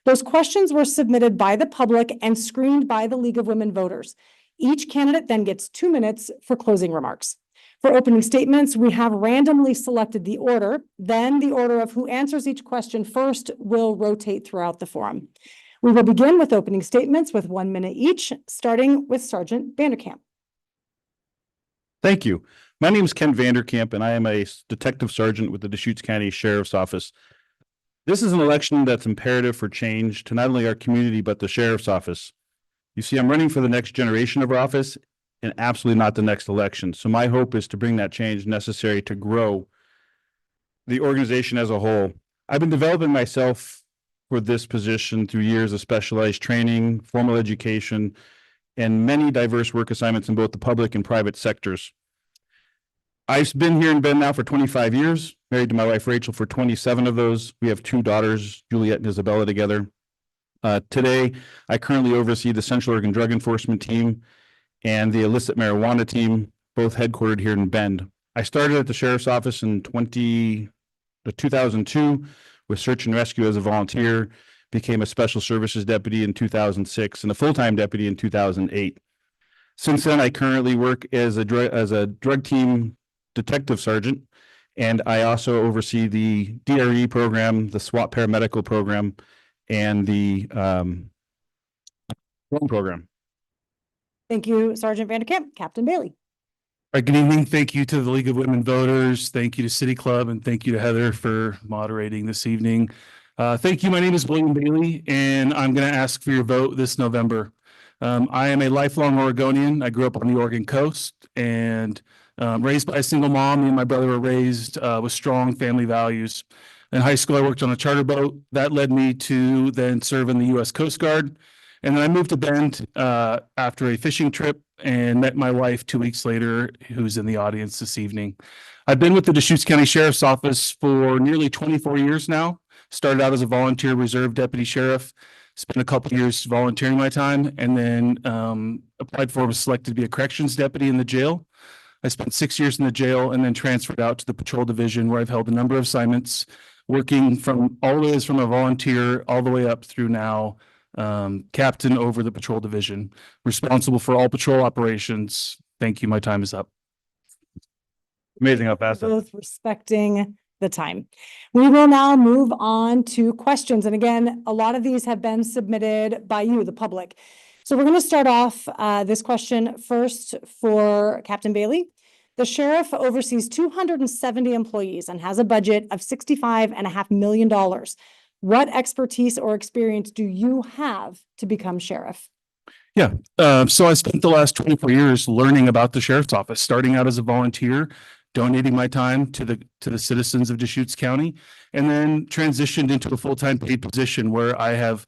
Those questions were submitted by the public and screened by the League of Women Voters. Each candidate then gets 2 minutes for closing remarks. For opening statements, we have randomly selected the order. Then the order of who answers each question first will rotate throughout the forum. We will begin with opening statements with 1 minute each, starting with Sergeant Vanderkamp. Thank you. My name is Ken Vanderkamp, and I am a detective sergeant with the Deschutes County Sheriff's Office. This is an election that's imperative for change to not only our community, but the Sheriff's Office. You see, I'm running for the next generation of our office and absolutely not the next election. So my hope is to bring that change necessary to grow the organization as a whole. I've been developing myself for this position through years of specialized training, formal education, and many diverse work assignments in both the public and private sectors. I've been here in Bend now for 25 years, married to my wife Rachel for 27 of those. We have 2 daughters, Juliet and Isabella, together. Today, I currently oversee the Central Oregon Drug Enforcement Team and the illicit marijuana team, both headquartered here in Bend. I started at the Sheriff's Office in 2002 with search and rescue as a volunteer, became a special services deputy in 2006 and a full-time deputy in 2008. Since then, I currently work as a drug team detective sergeant, and I also oversee the DRE program, the SWAT paramedical program, and the drone program. Thank you, Sergeant Vanderkamp. Captain Bailey. All right, good evening. Thank you to the League of Women Voters. Thank you to City Club, and thank you to Heather for moderating this evening. Thank you. My name is William Bailey, and I'm going to ask for your vote this November. I am a lifelong Oregonian. I grew up on the Oregon coast and raised by a single mom. Me and my brother were raised with strong family values. In high school, I worked on a charter boat. That led me to then serve in the U.S. Coast Guard. And then I moved to Bend after a fishing trip and met my wife 2 weeks later, who's in the audience this evening. I've been with the Deschutes County Sheriff's Office for nearly 24 years now. Started out as a volunteer reserve deputy sheriff, spent a couple years volunteering my time, and then applied for, was selected to be a corrections deputy in the jail. I spent 6 years in the jail and then transferred out to the patrol division, where I've held a number of assignments, working from always from a volunteer all the way up through now captain over the patrol division, responsible for all patrol operations. Thank you. My time is up. Amazing how fast that. Both respecting the time. We will now move on to questions. And again, a lot of these have been submitted by you, the public. So we're going to start off this question first for Captain Bailey. The sheriff oversees 270 employees and has a budget of $65.5 million. What expertise or experience do you have to become sheriff? Yeah. So I spent the last 24 years learning about the sheriff's office, starting out as a volunteer, donating my time to the citizens of Deschutes County, and then transitioned into a full-time paid position where I have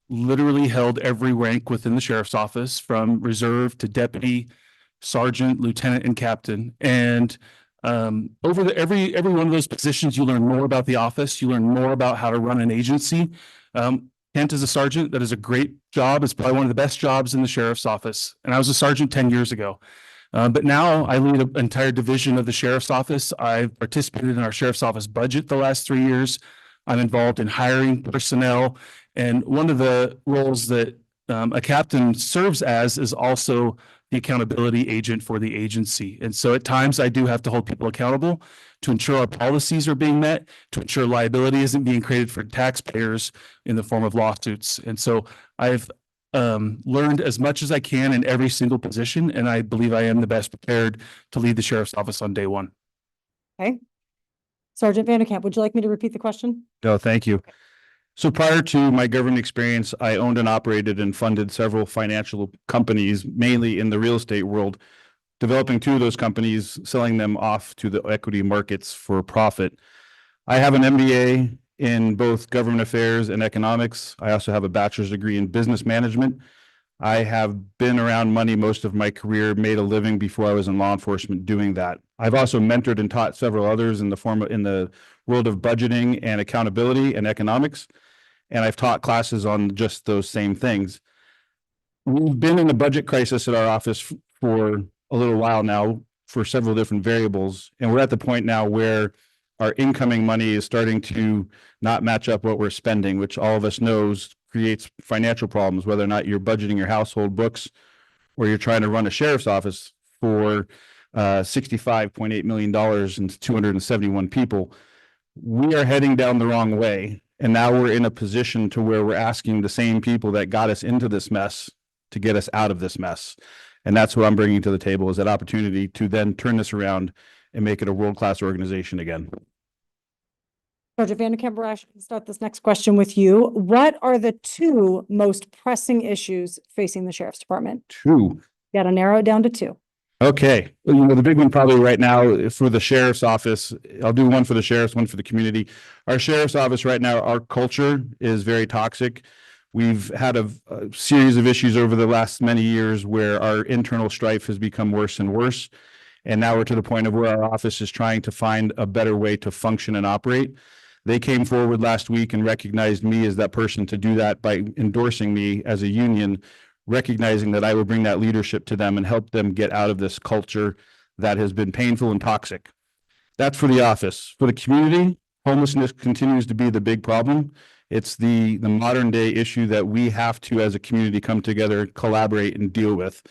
literally held every rank within the sheriff's office, from reserve to deputy, sergeant, lieutenant, and captain. And over every one of those positions, you learn more about the office. You learn more about how to run an agency. Kent is a sergeant. That is a great job. It's probably one of the best jobs in the sheriff's office. And I was a sergeant 10 years ago. But now I lead an entire division of the sheriff's office. I've participated in our sheriff's office budget the last 3 years. I'm involved in hiring personnel. And one of the roles that a captain serves as is also the accountability agent for the agency. And so at times I do have to hold people accountable to ensure our policies are being met, to ensure liability isn't being created for taxpayers in the form of lawsuits. And so I've learned as much as I can in every single position, and I believe I am the best prepared to lead the sheriff's office on day one. Okay. Sergeant Vanderkamp, would you like me to repeat the question? No, thank you. So prior to my government experience, I owned and operated and funded several financial companies, mainly in the real estate world, developing 2 of those companies, selling them off to the equity markets for profit. I have an MBA in both government affairs and economics. I also have a bachelor's degree in business management. I have been around money most of my career, made a living before I was in law enforcement doing that. I've also mentored and taught several others in the world of budgeting and accountability and economics. And I've taught classes on just those same things. We've been in a budget crisis at our office for a little while now for several different variables. And we're at the point now where our incoming money is starting to not match up what we're spending, which all of us knows creates financial problems, whether or not you're budgeting your household books or you're trying to run a sheriff's office for $65.8 million and 271 people. We are heading down the wrong way. And now we're in a position to where we're asking the same people that got us into this mess to get us out of this mess. And that's what I'm bringing to the table, is that opportunity to then turn this around and make it a world-class organization again. Sergeant Vanderkamp, we're actually going to start this next question with you. What are the two most pressing issues facing the sheriff's department? Two. Got to narrow it down to two. Okay. Well, the big one probably right now for the sheriff's office, I'll do one for the sheriff's, one for the community. Our sheriff's office right now, our culture is very toxic. We've had a series of issues over the last many years where our internal strife has become worse and worse. And now we're to the point of where our office is trying to find a better way to function and operate. They came forward last week and recognized me as that person to do that by endorsing me as a union, recognizing that I will bring that leadership to them and help them get out of this culture that has been painful and toxic. That's for the office. For the community, homelessness continues to be the big problem. It's the modern day issue that we have to, as a community, come together, collaborate, and deal with.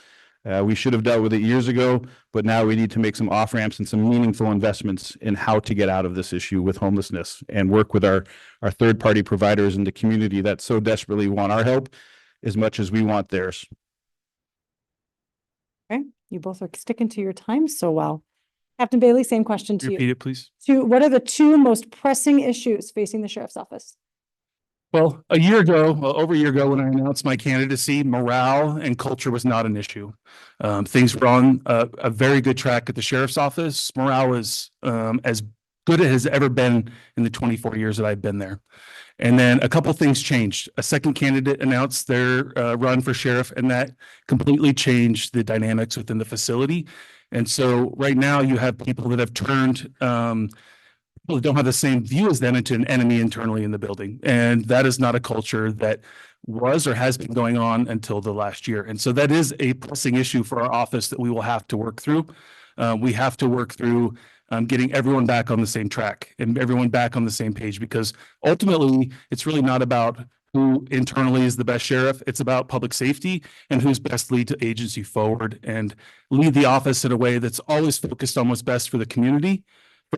We should have dealt with it years ago, but now we need to make some off-ramps and some meaningful investments in how to get out of this issue with homelessness and work with our third-party providers in the community that so desperately want our help as much as we want theirs. Okay, you both are sticking to your time so well. Captain Bailey, same question to you. Repeat it, please. What are the two most pressing issues facing the sheriff's office? Well, over a year ago, when I announced my candidacy, morale and culture was not an issue. Things were on a very good track at the sheriff's office. Morale was as good as it has ever been in the 24 years that I've been there. And then a couple of things changed. A second candidate announced their run for sheriff, and that completely changed the dynamics within the facility. And so right now you have people that have turned people don't have the same view as them into an enemy internally in the building. And that is not a culture that was or has been going on until the last year. And so that is a pressing issue for our office that we will have to work through. We have to work through getting everyone back on the same track and everyone back on the same page, because ultimately it's really not about who internally is the best sheriff. It's about public safety and who's best lead the agency forward and lead the office in a way that's always focused on what's best for the community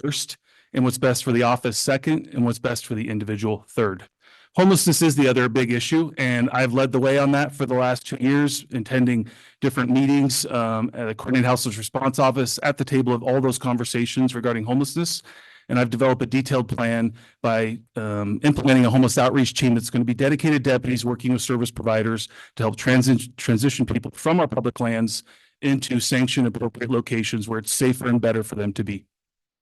first, and what's best for the office second, and what's best for the individual third. Homelessness is the other big issue, and I've led the way on that for the last 2 years, attending different meetings at the Coordinated Houseless Response Office at the table of all those conversations regarding homelessness. And I've developed a detailed plan by implementing a homeless outreach team that's going to be dedicated deputies working with service providers to help transition people from our public lands into sanctioned appropriate locations where it's safer and better for them to be.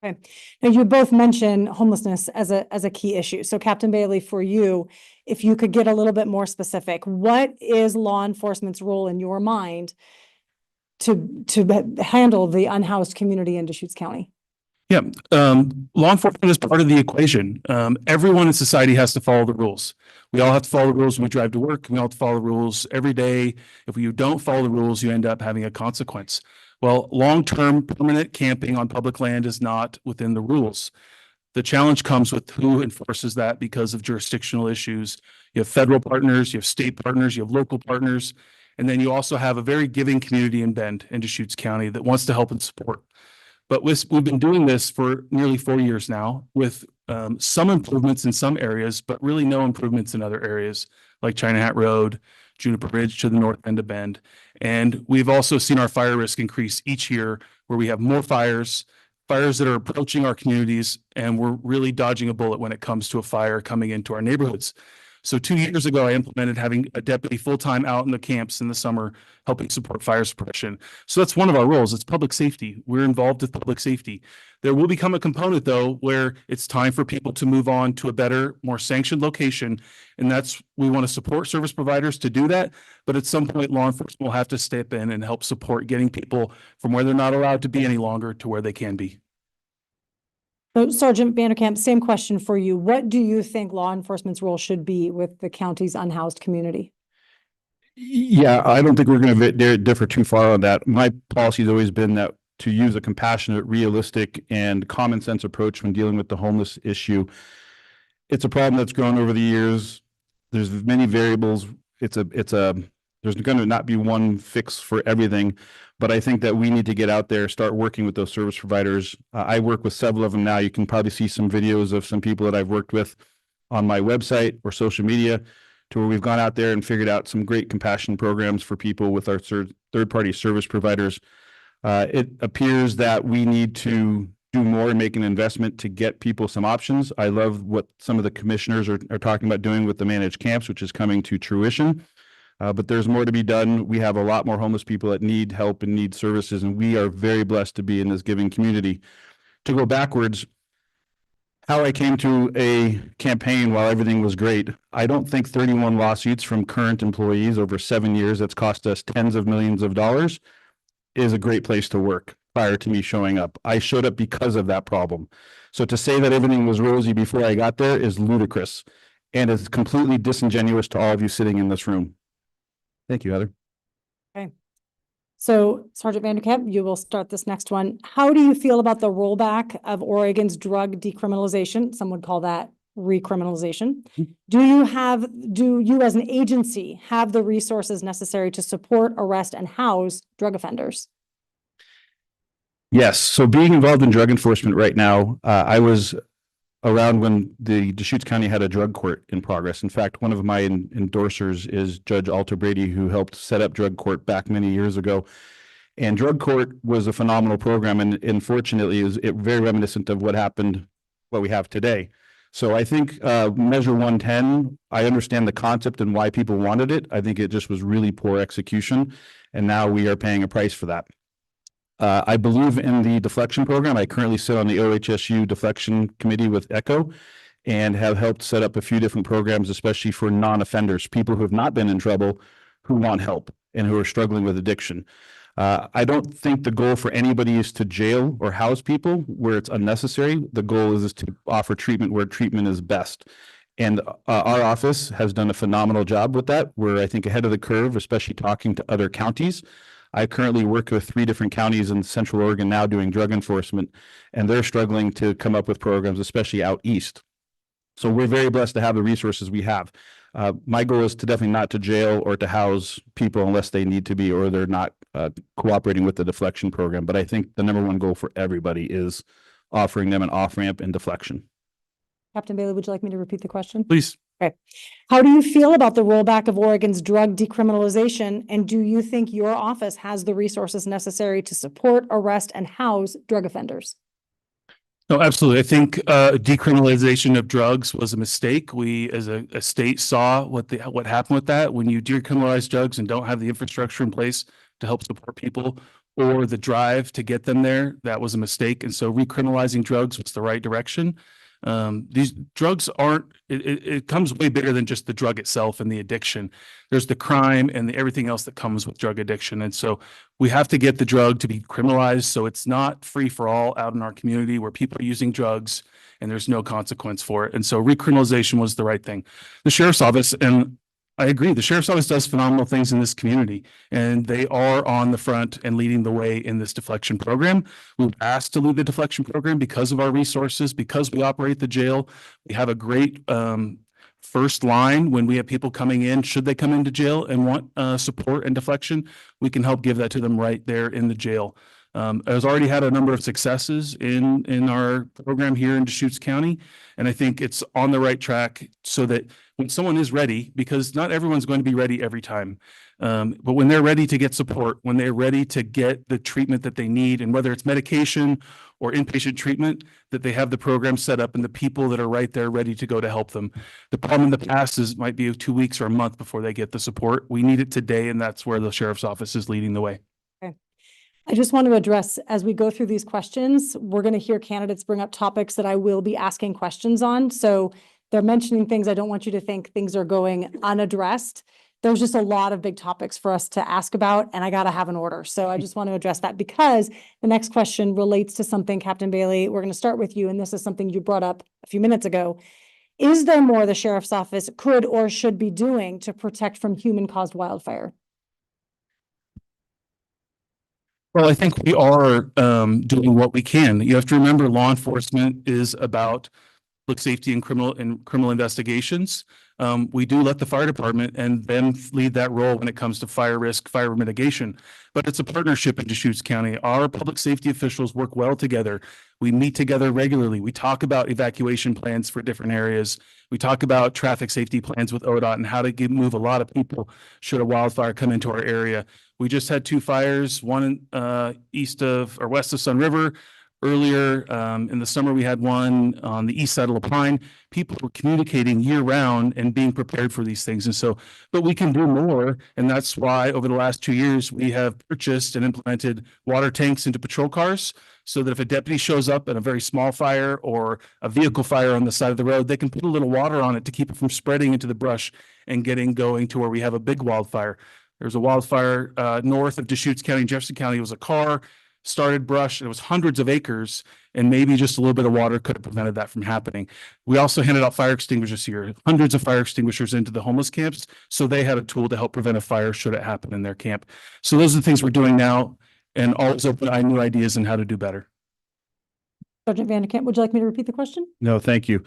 Okay. Now you both mentioned homelessness as a key issue. So Captain Bailey, for you, if you could get a little bit more specific, what is law enforcement's role in your mind to handle the unhoused community in Deschutes County? Yeah, law enforcement is part of the equation. Everyone in society has to follow the rules. We all have to follow the rules when we drive to work. We all have to follow the rules every day. If you don't follow the rules, you end up having a consequence. Well, long-term permanent camping on public land is not within the rules. The challenge comes with who enforces that because of jurisdictional issues. You have federal partners, you have state partners, you have local partners, and then you also have a very giving community in Bend in Deschutes County that wants to help and support. But we've been doing this for nearly 4 years now with some improvements in some areas, but really no improvements in other areas like China Hat Road, Juniper Ridge to the north end of Bend. And we've also seen our fire risk increase each year where we have more fires that are approaching our communities, and we're really dodging a bullet when it comes to a fire coming into our neighborhoods. So 2 years ago, I implemented having a deputy full-time out in the camps in the summer, helping support fire suppression. So that's one of our roles. It's public safety. We're involved with public safety. There will become a component, though, where it's time for people to move on to a better, more sanctioned location. And we want to support service providers to do that. But at some point, law enforcement will have to step in and help support getting people from where they're not allowed to be any longer to where they can be. So Sergeant Vanderkamp, same question for you. What do you think law enforcement's role should be with the county's unhoused community? Yeah, I don't think we're going to differ too far on that. My policy has always been that to use a compassionate, realistic, and common sense approach when dealing with the homeless issue. It's a problem that's grown over the years. There's many variables. There's going to not be one fix for everything, but I think that we need to get out there, start working with those service providers. I work with several of them now. You can probably see some videos of some people that I've worked with on my website or social media, to where we've gone out there and figured out some great compassion programs for people with our third-party service providers. It appears that we need to do more and make an investment to get people some options. I love what some of the commissioners are talking about doing with the managed camps, which is coming to fruition. But there's more to be done. We have a lot more homeless people that need help and need services, and we are very blessed to be in this giving community. To go backwards, how I came to a campaign while everything was great, I don't think 31 lawsuits from current employees over 7 years that's cost us tens of millions of dollars is a great place to work prior to me showing up. I showed up because of that problem. So to say that everything was rosy before I got there is ludicrous, and it's completely disingenuous to all of you sitting in this room. Thank you, Heather. Okay. So Sergeant Vanderkamp, you will start this next one. How do you feel about the rollback of Oregon's drug decriminalization? Some would call that recriminalization. Do you as an agency have the resources necessary to support, arrest, and house drug offenders? Yes. So being involved in drug enforcement right now, I was around when the Deschutes County had a drug court in progress. In fact, one of my endorsers is Judge Alter Brady, who helped set up drug court back many years ago. And drug court was a phenomenal program, and unfortunately is very reminiscent of what we have today. So I think Measure 110, I understand the concept and why people wanted it. I think it just was really poor execution, and now we are paying a price for that. I believe in the deflection program. I currently sit on the OHSU deflection committee with ECHO, and have helped set up a few different programs, especially for non-offenders, people who have not been in trouble, who want help and who are struggling with addiction. I don't think the goal for anybody is to jail or house people where it's unnecessary. The goal is to offer treatment where treatment is best. And our office has done a phenomenal job with that. We're, I think, ahead of the curve, especially talking to other counties. I currently work with 3 different counties in Central Oregon now doing drug enforcement, and they're struggling to come up with programs, especially out east. So we're very blessed to have the resources we have. My goal is to definitely not to jail or to house people unless they need to be, or they're not cooperating with the deflection program. But I think the #1 goal for everybody is offering them an off-ramp and deflection. Captain Bailey, would you like me to repeat the question? Please. Okay. How do you feel about the rollback of Oregon's drug decriminalization? And do you think your office has the resources necessary to support, arrest, and house drug offenders? No, absolutely. I think decriminalization of drugs was a mistake. We, as a state, saw what happened with that. When you decriminalize drugs and don't have the infrastructure in place to help support people or the drive to get them there, that was a mistake. And so recriminalizing drugs was the right direction. These drugs it comes way bigger than just the drug itself and the addiction. There's the crime and everything else that comes with drug addiction. And so we have to get the drug to be criminalized, so it's not free for all out in our community where people are using drugs and there's no consequence for it. And so recriminalization was the right thing. The sheriff's office, and I agree, the sheriff's office does phenomenal things in this community, and they are on the front and leading the way in this deflection program. We were asked to lead the deflection program because of our resources, because we operate the jail. We have a great first line when we have people coming in, should they come into jail and want support and deflection, we can help give that to them right there in the jail. Has already had a number of successes in our program here in Deschutes County, and I think it's on the right track so that when someone is ready, because not everyone's going to be ready every time, but when they're ready to get support, when they're ready to get the treatment that they need, and whether it's medication or inpatient treatment, that they have the program set up and the people that are right there ready to go to help them. The problem in the past is might be 2 weeks or a month before they get the support. We need it today, and that's where the sheriff's office is leading the way. I just want to address, as we go through these questions, we're going to hear candidates bring up topics that I will be asking questions on. So they're mentioning things. I don't want you to think things are going unaddressed. There's just a lot of big topics for us to ask about, and I got to have an order. So I just want to address that because the next question relates to something, Captain Bailey, we're going to start with you, and this is something you brought up a few minutes ago. Is there more the sheriff's office could or should be doing to protect from human-caused wildfire? Well, I think we are doing what we can. You have to remember, law enforcement is about public safety and criminal investigations. We do let the fire department and them lead that role when it comes to fire risk, fire mitigation. But it's a partnership in Deschutes County. Our public safety officials work well together. We meet together regularly. We talk about evacuation plans for different areas. We talk about traffic safety plans with ODOT and how to move a lot of people should a wildfire come into our area. We just had 2 fires, one east of or west of Sun River. Earlier in the summer, we had one on the east side of LaPine. People were communicating year round and being prepared for these things. And so, but we can do more. And that's why over the last 2 years, we have purchased and implemented water tanks into patrol cars so that if a deputy shows up in a very small fire or a vehicle fire on the side of the road, they can put a little water on it to keep it from spreading into the brush and going to where we have a big wildfire. There's a wildfire north of Deschutes County, Jefferson County. It was a car, started brush, and it was hundreds of acres, and maybe just a little bit of water could have prevented that from happening. We also handed out fire extinguishers here, hundreds of fire extinguishers into the homeless camps, so they had a tool to help prevent a fire should it happen in their camp. So those are the things we're doing now, and always open-eye new ideas on how to do better. Sergeant Vanderkamp, would you like me to repeat the question? No, thank you.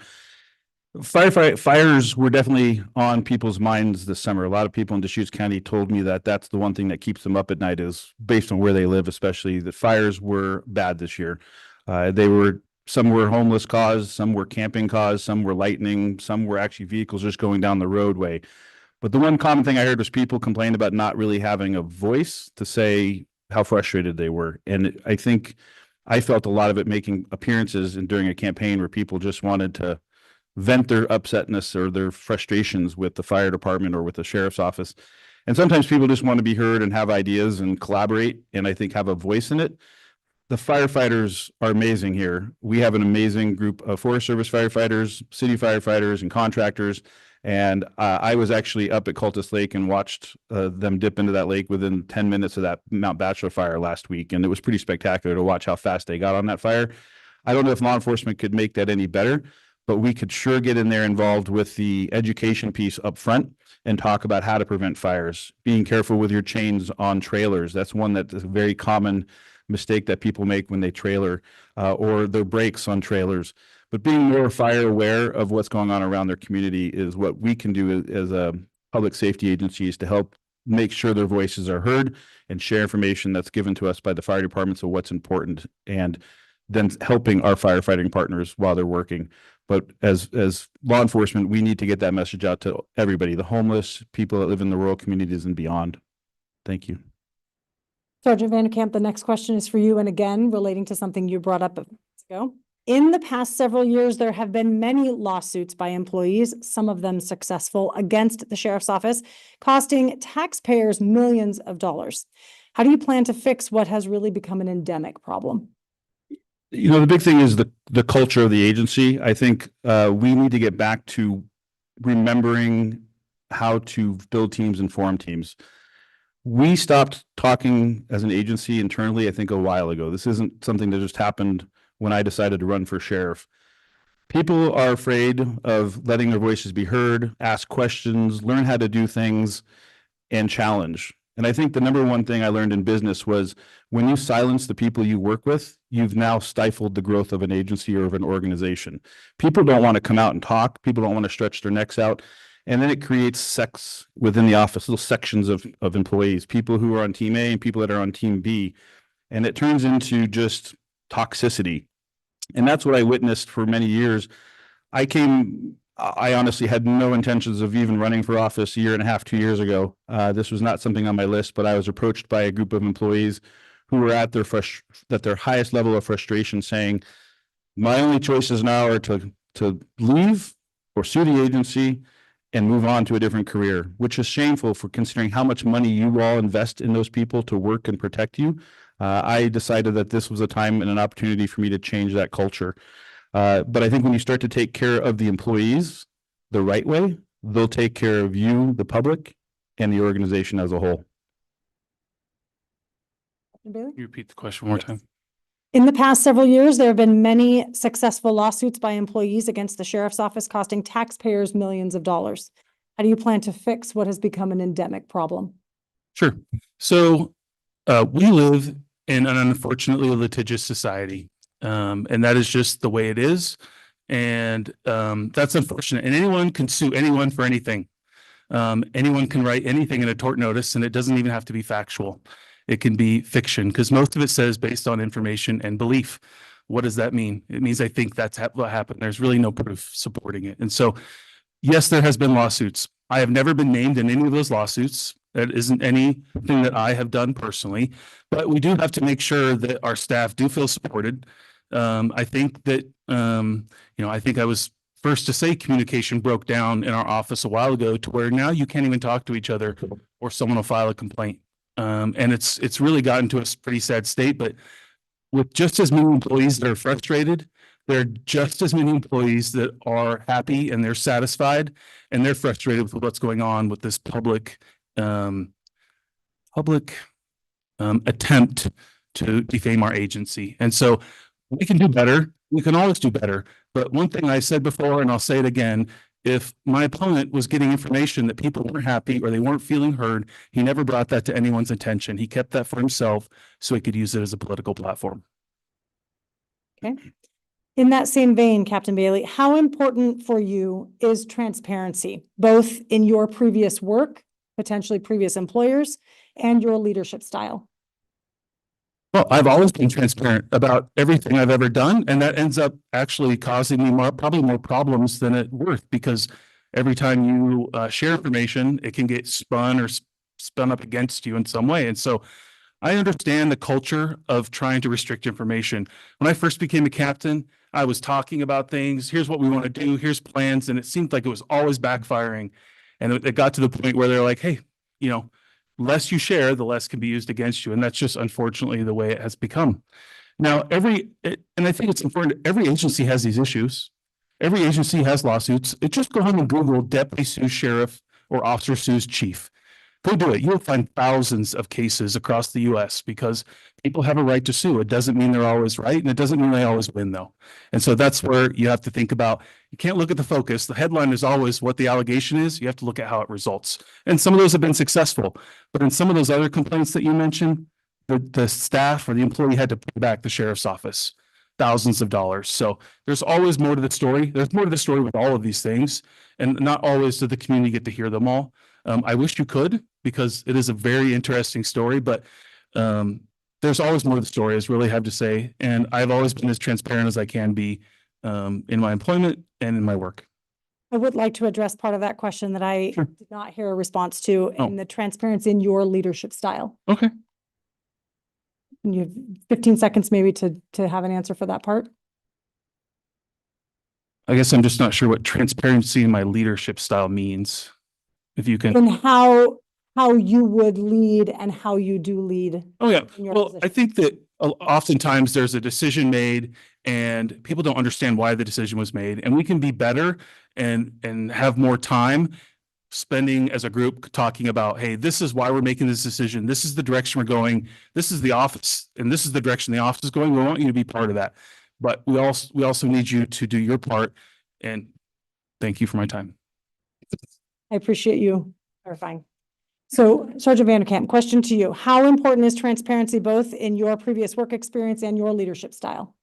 Fires were definitely on people's minds this summer. A lot of people in Deschutes County told me that that's the one thing that keeps them up at night is based on where they live, especially the fires were bad this year. Some were homeless caused, some were camping caused, some were lightning, some were actually vehicles just going down the roadway. But the one common thing I heard was people complained about not really having a voice to say how frustrated they were. And I think I felt a lot of it making appearances and during a campaign where people just wanted to vent their upsetness or their frustrations with the fire department or with the sheriff's office. And sometimes people just want to be heard and have ideas and collaborate, and I think have a voice in it. The firefighters are amazing here. We have an amazing group of Forest Service firefighters, city firefighters, and contractors. And I was actually up at Cultus Lake and watched them dip into that lake within 10 minutes of that Mount Bachelor fire last week. And it was pretty spectacular to watch how fast they got on that fire. I don't know if law enforcement could make that any better, but we could sure get in there involved with the education piece up front and talk about how to prevent fires. Being careful with your chains on trailers. That's one that's a very common mistake that people make when they trailer or their brakes on trailers. But being more fire aware of what's going on around their community is what we can do as a public safety agencies to help make sure their voices are heard and share information that's given to us by the fire departments of what's important, and then helping our firefighting partners while they're working. But as law enforcement, we need to get that message out to everybody, the homeless, people that live in the rural communities and beyond. Thank you. Sergeant Vanderkamp, the next question is for you, and again, relating to something you brought up a few minutes ago. In the past several years, there have been many lawsuits by employees, some of them successful, against the sheriff's office, costing taxpayers millions of dollars. How do you plan to fix what has really become an endemic problem? You know, the big thing is the culture of the agency. I think we need to get back to remembering how to build teams and form teams. We stopped talking as an agency internally, I think, a while ago. This isn't something that just happened when I decided to run for sheriff. People are afraid of letting their voices be heard, ask questions, learn how to do things, and challenge. And I think the number one thing I learned in business was when you silence the people you work with, you've now stifled the growth of an agency or of an organization. People don't want to come out and talk. People don't want to stretch their necks out. And then it creates sects within the office, little sections of employees, people who are on team A and people that are on team B. And it turns into just toxicity. And that's what I witnessed for many years. I honestly had no intentions of even running for office a year and a half, 2 years ago. This was not something on my list, but I was approached by a group of employees who were at their highest level of frustration, saying, my only choices now are to leave or sue the agency and move on to a different career, which is shameful for considering how much money you all invest in those people to work and protect you. I decided that this was a time and an opportunity for me to change that culture. But I think when you start to take care of the employees the right way, they'll take care of you, the public, and the organization as a whole. Can you repeat the question one more time? In the past several years, there have been many successful lawsuits by employees against the sheriff's office, costing taxpayers millions of dollars. How do you plan to fix what has become an endemic problem? Sure. So we live in an unfortunately litigious society. And that is just the way it is. And that's unfortunate. And anyone can sue anyone for anything. Anyone can write anything in a tort notice, and it doesn't even have to be factual. It can be fiction, because most of it says based on information and belief. What does that mean? It means I think that's what happened. There's really no proof supporting it. And so, yes, there has been lawsuits. I have never been named in any of those lawsuits. That isn't anything that I have done personally, but we do have to make sure that our staff do feel supported. I think that, I think I was first to say communication broke down in our office a while ago to where now you can't even talk to each other or someone will file a complaint. And it's really gotten to a pretty sad state, but with just as many employees that are frustrated, there are just as many employees that are happy and they're satisfied and they're frustrated with what's going on with this public attempt to defame our agency. And so we can do better. We can always do better. But one thing I said before, and I'll say it again, if my opponent was getting information that people weren't happy or they weren't feeling heard, he never brought that to anyone's attention. He kept that for himself so he could use it as a political platform. Okay. In that same vein, Captain Bailey, how important for you is transparency, both in your previous work, potentially previous employers, and your leadership style? Well, I've always been transparent about everything I've ever done, and that ends up actually causing me probably more problems than it's worth, because every time you share information, it can get spun up against you in some way. And so I understand the culture of trying to restrict information. When I first became a captain, I was talking about things. Here's what we want to do. Here's plans. And it seemed like it was always backfiring. And it got to the point where they're like, hey, less you share, the less can be used against you. And that's just unfortunately the way it has become. Now, and I think it's important, every agency has these issues. Every agency has lawsuits. Just go home and Google deputy sues sheriff or officer sues chief. Go do it. You'll find thousands of cases across the US because people have a right to sue. It doesn't mean they're always right, and it doesn't mean they always win, though. And so that's where you have to think about, you can't look at the focus. The headline is always what the allegation is. You have to look at how it results. And some of those have been successful. But in some of those other complaints that you mentioned, the staff or the employee had to pay back the sheriff's office thousands of dollars. So there's always more to the story. There's more to the story with all of these things. And not always does the community get to hear them all. I wish you could, because it is a very interesting story, but there's always more to the story, is really have to say. And I've always been as transparent as I can be in my employment and in my work. I would like to address part of that question that I Sure. did not hear a response to, Oh. in the transparency in your leadership style. Okay. And you have 15 seconds maybe to have an answer for that part. I guess I'm just not sure what transparency in my leadership style means. If you can. And how you would lead and how you do lead. Oh, yeah. in your Well, position. I think that oftentimes there's a decision made and people don't understand why the decision was made, and we can be better and have more time spending as a group talking about, hey, this is why we're making this decision. This is the direction we're going. This is the office, and this is the direction the office is going. We want you to be part of that. But we also need you to do your part. And thank you for my time. I appreciate you clarifying. So Sergeant Vanderkamp, question to you. How important is transparency both in your previous work experience and your leadership style?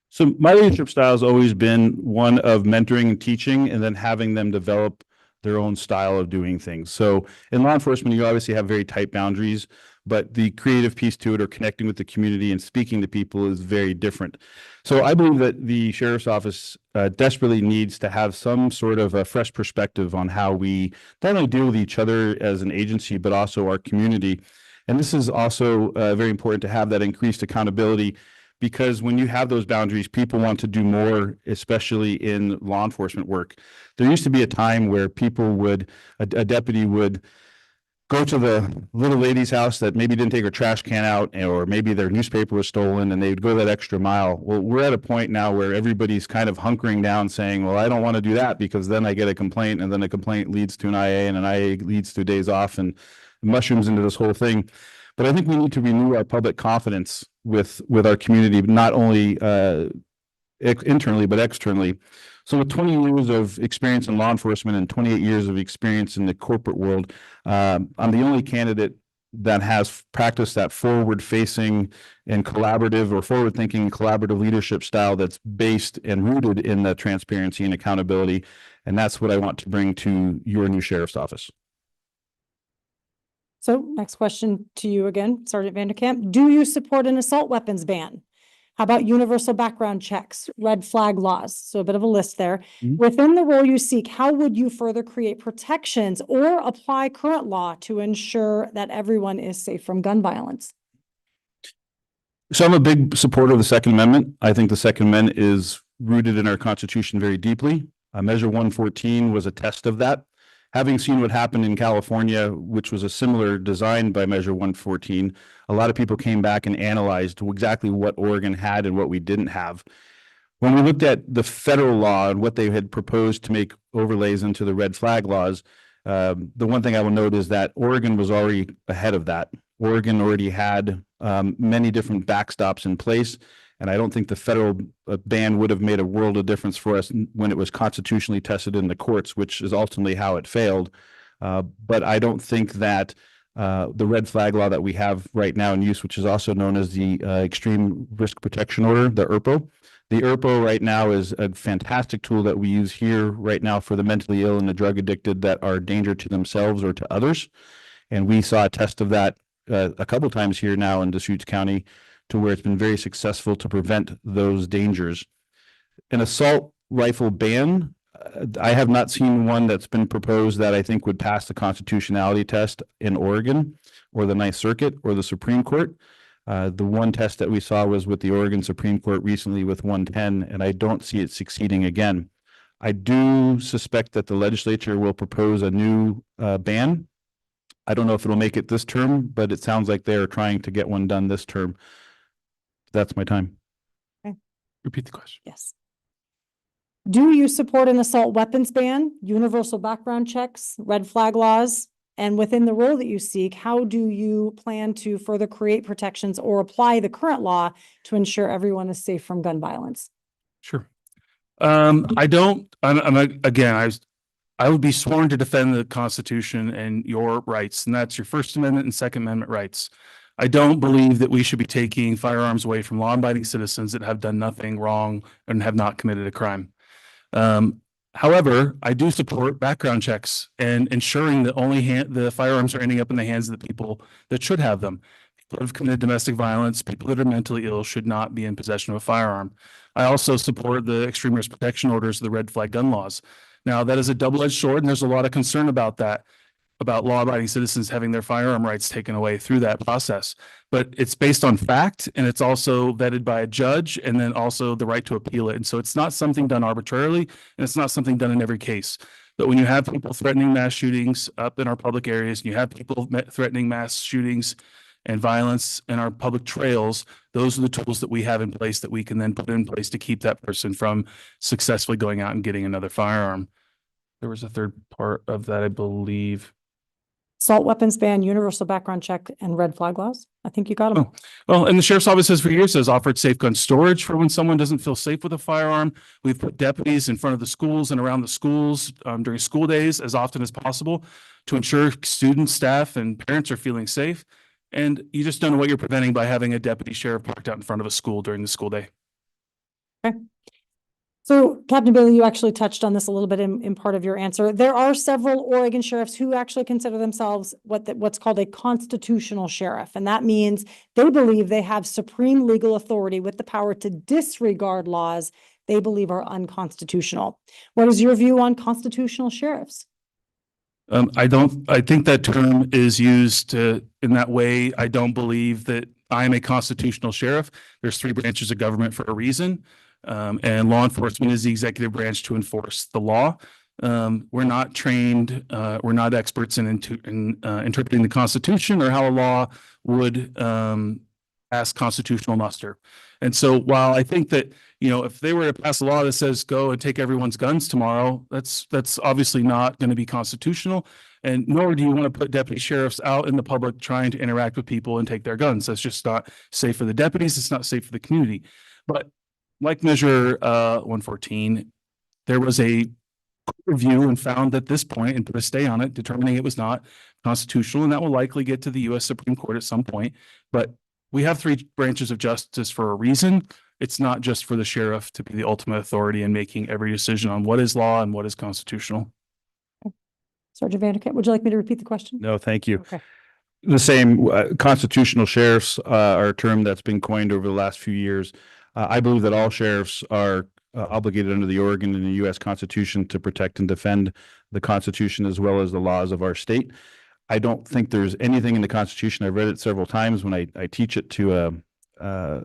So my leadership style has always been one of mentoring and teaching, and then having them develop their own style of doing things. So in law enforcement, you obviously have very tight boundaries, but the creative piece to it, or connecting with the community and speaking to people, is very different. So I believe that the sheriff's office desperately needs to have some sort of a fresh perspective on how we not only deal with each other as an agency, but also our community. And this is also very important to have that increased accountability, because when you have those boundaries, people want to do more, especially in law enforcement work. There used to be a time where a deputy would go to the little lady's house that maybe didn't take her trash can out, or maybe their newspaper was stolen, and they would go that extra mile. Well, we're at a point now where everybody's kind of hunkering down saying, well, I don't want to do that because then I get a complaint, and then a complaint leads to an IA, and an IA leads to days off, and mushrooms into this whole thing. But I think we need to renew our public confidence with our community, not only internally, but externally. So with 20 years of experience in law enforcement and 28 years of experience in the corporate world, I'm the only candidate that has practiced that forward facing and collaborative or forward thinking collaborative leadership style that's based and rooted in the transparency and accountability. And that's what I want to bring to your new sheriff's office. So next question to you again, Sergeant Vanderkamp. Do you support an assault weapons ban? How about universal background checks, red flag laws? So a bit of a list there. Mhm. Within the role you seek, how would you further create protections or apply current law to ensure that everyone is safe from gun violence? So I'm a big supporter of the Second Amendment. I think the Second Amendment is rooted in our Constitution very deeply. Measure 114 was a test of that. Having seen what happened in California, which was a similar design by Measure 114, a lot of people came back and analyzed exactly what Oregon had and what we didn't have. When we looked at the federal law and what they had proposed to make overlays into the red flag laws, the one thing I will note is that Oregon was already ahead of that. Oregon already had many different backstops in place. And I don't think the federal ban would have made a world of difference for us when it was constitutionally tested in the courts, which is ultimately how it failed. But I don't think that the red flag law that we have right now in use, which is also known as the Extreme Risk Protection Order, the ERPO. The ERPO right now is a fantastic tool that we use here right now for the mentally ill and the drug addicted that are a danger to themselves or to others. And we saw a test of that a couple times here now in Deschutes County, to where it's been very successful to prevent those dangers. An assault rifle ban, I have not seen one that's been proposed that I think would pass the constitutionality test in Oregon or the Ninth Circuit or the Supreme Court. The one test that we saw was with the Oregon Supreme Court recently with 110, and I don't see it succeeding again. I do suspect that the legislature will propose a new ban. I don't know if it'll make it this term, but it sounds like they're trying to get one done this term. That's my time. Repeat the question. Yes. Do you support an assault weapons ban, universal background checks, red flag laws? And within the role that you seek, how do you plan to further create protections or apply the current law to ensure everyone is safe from gun violence? Sure. I would be sworn to defend the Constitution and your rights, and that's your First Amendment and Second Amendment rights. I don't believe that we should be taking firearms away from law-abiding citizens that have done nothing wrong and have not committed a crime. However, I do support background checks and ensuring that only the firearms are ending up in the hands of the people that should have them. People that have committed domestic violence, people that are mentally ill should not be in possession of a firearm. I also support the extreme risk protection orders, the red flag gun laws. Now, that is a double-edged sword, and there's a lot of concern about that, about law-abiding citizens having their firearm rights taken away through that process. But it's based on fact, and it's also vetted by a judge, and then also the right to appeal it. And so it's not something done arbitrarily, and it's not something done in every case. But when you have people threatening mass shootings up in our public areas, and you have people threatening mass shootings and violence in our public trails, those are the tools that we have in place that we can then put in place to keep that person from successfully going out and getting another firearm. There was a third part of that, I believe. Assault weapons ban, universal background check, and red flag laws. I think you got them. Well, and the sheriff's office has for years has offered safe gun storage for when someone doesn't feel safe with a firearm. We've put deputies in front of the schools and around the schools during school days as often as possible to ensure students, staff, and parents are feeling safe. And you just don't know what you're preventing by having a deputy sheriff parked out in front of a school during the school day. Okay. So Captain Bailey, you actually touched on this a little bit in part of your answer. There are several Oregon sheriffs who actually consider themselves what's called a constitutional sheriff. And that means they believe they have supreme legal authority with the power to disregard laws they believe are unconstitutional. What is your view on constitutional sheriffs? I think that term is used in that way. I don't believe that I'm a constitutional sheriff. There's three branches of government for a reason. And law enforcement is the executive branch to enforce the law. We're not trained, we're not experts in interpreting the Constitution or how a law would pass constitutional muster. And so while I think that, if they were to pass a law that says go and take everyone's guns tomorrow, that's obviously not going to be constitutional. And nor do you want to put deputy sheriffs out in the public trying to interact with people and take their guns. That's just not safe for the deputies. It's not safe for the community. But like Measure 114, there was a review and found at this point and put a stay on it, determining it was not constitutional, and that will likely get to the U.S. Supreme Court at some point. But we have three branches of justice for a reason. It's not just for the sheriff to be the ultimate authority in making every decision on what is law and what is constitutional. Sergeant Vanderkamp, would you like me to repeat the question? No, thank you. Okay. The same constitutional sheriffs are a term that's been coined over the last few years. I believe that all sheriffs are obligated under the Oregon and the U.S. Constitution to protect and defend the Constitution as well as the laws of our state. I don't think there's anything in the Constitution. I've read it several times when I teach it to a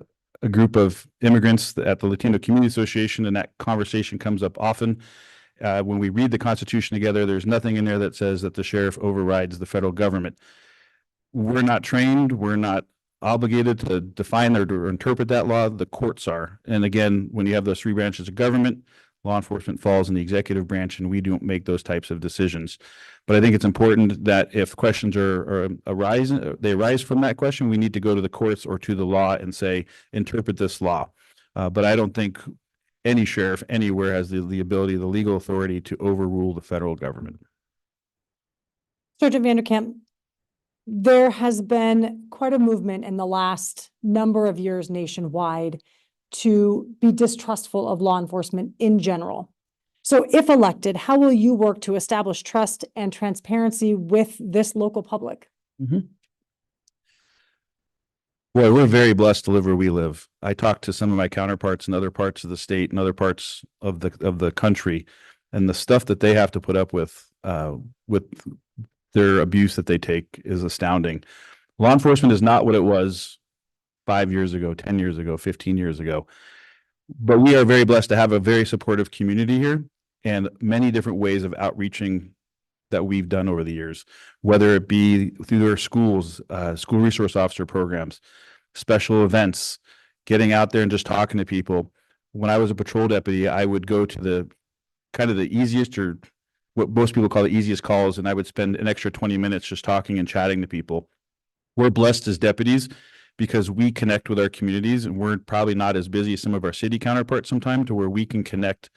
group of immigrants at the Latino Community Association, and that conversation comes up often. When we read the Constitution together, there's nothing in there that says that the sheriff overrides the federal government. We're not trained. We're not obligated to define or to interpret that law. The courts are. And again, when you have those three branches of government, law enforcement falls in the executive branch, and we don't make those types of decisions. But I think it's important that if questions they arise from that question, we need to go to the courts or to the law and say, interpret this law. But I don't think any sheriff anywhere has the ability, the legal authority to overrule the federal government. Sergeant Vanderkamp, there has been quite a movement in the last number of years nationwide to be distrustful of law enforcement in general. So if elected, how will you work to establish trust and transparency with this local public? Boy, we're very blessed to live where we live. I talk to some of my counterparts in other parts of the state and other parts of the country, and the stuff that they have to put up with their abuse that they take is astounding. Law enforcement is not what it was 5 years ago, 10 years ago, 15 years ago. But we are very blessed to have a very supportive community here and many different ways of outreaching that we've done over the years, whether it be through their schools, school resource officer programs, special events, getting out there and just talking to people. When I was a patrol deputy, I would go to the kind of the easiest, or what most people call the easiest calls, and I would spend an extra 20 minutes just talking and chatting to people. We're blessed as deputies because we connect with our communities, and we're probably not as busy as some of our city counterparts sometimes, to where we can connect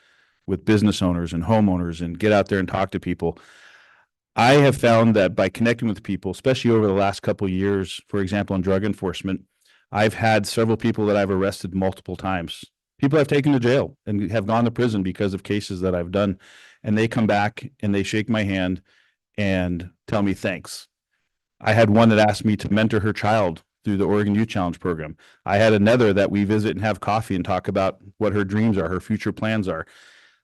with business owners and homeowners and get out there and talk to people. I have found that by connecting with people, especially over the last couple of years, for example, in drug enforcement, I've had several people that I've arrested multiple times. People I've taken to jail and have gone to prison because of cases that I've done. And they come back and they shake my hand and tell me thanks. I had one that asked me to mentor her child through the Oregon Youth Challenge program. I had another that we visit and have coffee and talk about what her dreams are, her future plans are.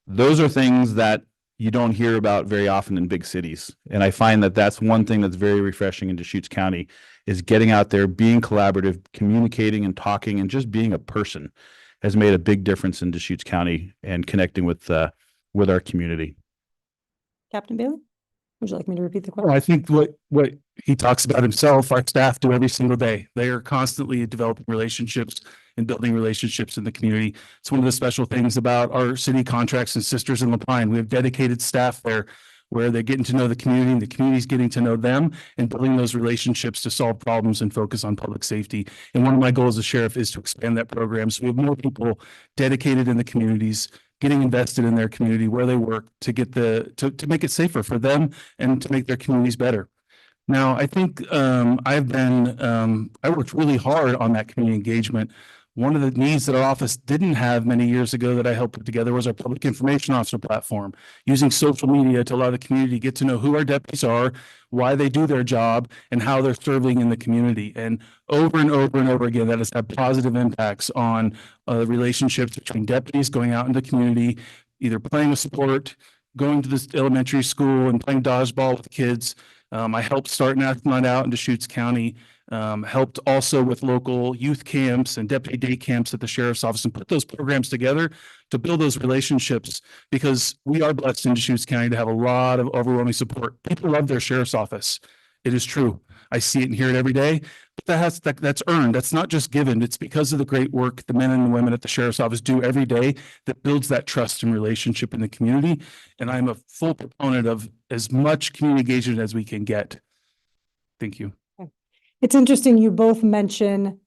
Those are things that you don't hear about very often in big cities. And I find that that's one thing that's very refreshing in Deschutes County, is getting out there, being collaborative, communicating and talking, and just being a person has made a big difference in Deschutes County and connecting with our community. Captain Bailey, would you like me to repeat the question? Well, I think what he talks about himself, our staff do every single day. They are constantly developing relationships and building relationships in the community. It's one of the special things about our city contracts and Sisters in La Pine. We have dedicated staff there where they're getting to know the community and the community's getting to know them, and building those relationships to solve problems and focus on public safety. And one of my goals as sheriff is to expand that program, so we have more people dedicated in the communities, getting invested in their community where they work, to get to make it safer for them and to make their communities better. Now, I think I worked really hard on that community engagement. One of the needs that our office didn't have many years ago that I helped put together was our public information officer platform, using social media to allow the community to get to know who our deputies are, why they do their job, and how they're serving in the community. And over and over and over again, that has had positive impacts on relationships between deputies going out in the community, either playing with support, going to this elementary school and playing dodgeball with kids. I helped start National Night Out in Deschutes County, helped also with local youth camps and deputy day camps at the sheriff's office, and put those programs together to build those relationships, because we are blessed in Deschutes County to have a lot of overwhelming support. People love their sheriff's office. It is true. I see it and hear it every day, but that's earned. That's not just given. It's because of the great work the men and women at the sheriff's office do every day that builds that trust and relationship in the community. And I'm a full proponent of as much community engagement as we can get. Thank you. It's interesting, you both mention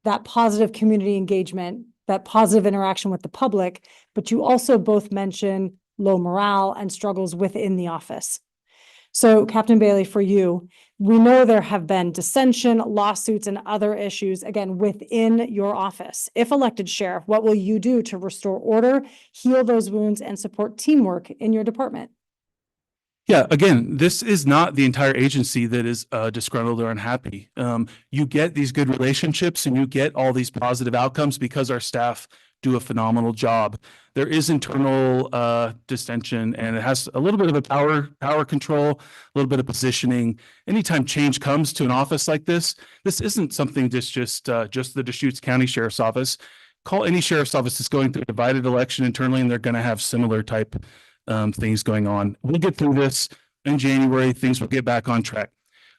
that positive community engagement, that positive interaction with the public, but you also both mention low morale, and struggles within the office. So Captain Bailey, for you, we know there have been dissension, lawsuits, and other issues, again, within your office. If elected sheriff, what will you do to restore order, heal those wounds, and support teamwork in your department? Yeah, again, this is not the entire agency that is disgruntled or unhappy. You get these good relationships and you get all these positive outcomes because our staff do a phenomenal job. There is internal dissension, and it has a little bit of a power control, a little bit of positioning. Anytime change comes to an office like this isn't something just the Deschutes County Sheriff's Office. Call any sheriff's office that's going through a divided election internally, and they're going to have similar type things going on. We'll get through this in January. Things will get back on track.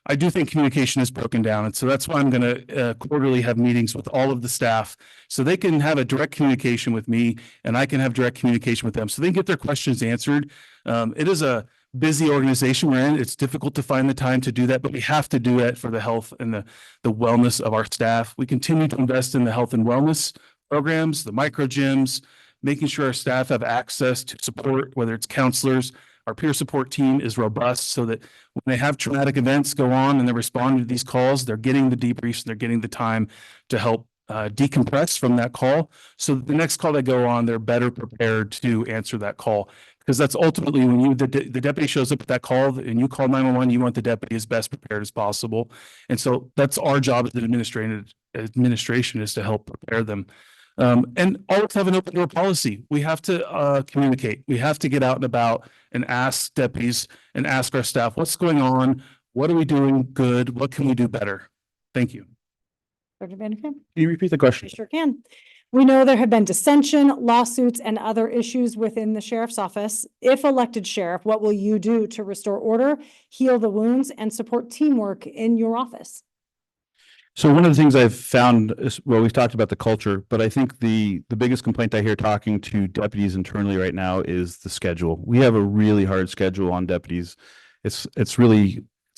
I do think communication is broken down. And so that's why I'm going to quarterly have meetings with all of the staff so they can have a direct communication with me and I can have direct communication with them so they can get their questions answered. It is a busy organization we're in. It's difficult to find the time to do that, but we have to do it for the health and the wellness of our staff. We continue to invest in the health and wellness programs, the micro gyms, making sure our staff have access to support, whether it's counselors. Our peer support team is robust so that when they have traumatic events go on and they're responding to these calls, they're getting the debriefs and they're getting the time to help decompress from that call. So that the next call they go on, they're better prepared to answer that call. Because that's ultimately when the deputy shows up at that call and you call 911, you want the deputy as best prepared as possible. And so that's our job as an administration is to help prepare them. And always have an open door policy. We have to communicate. We have to get out and about and ask deputies and ask our staff, what's going on? What are we doing good? What can we do better? Thank you. Dr. Vanderkamp? Can you repeat the question? I sure can. We know there have been dissension, lawsuits, and other issues within the sheriff's office. If elected sheriff, what will you do to restore order, heal the wounds, and support teamwork in your office? So one of the things I've found is, well, we've talked about the culture, but I think the biggest complaint I hear talking to deputies internally right now is the schedule. We have a really hard schedule on deputies. It's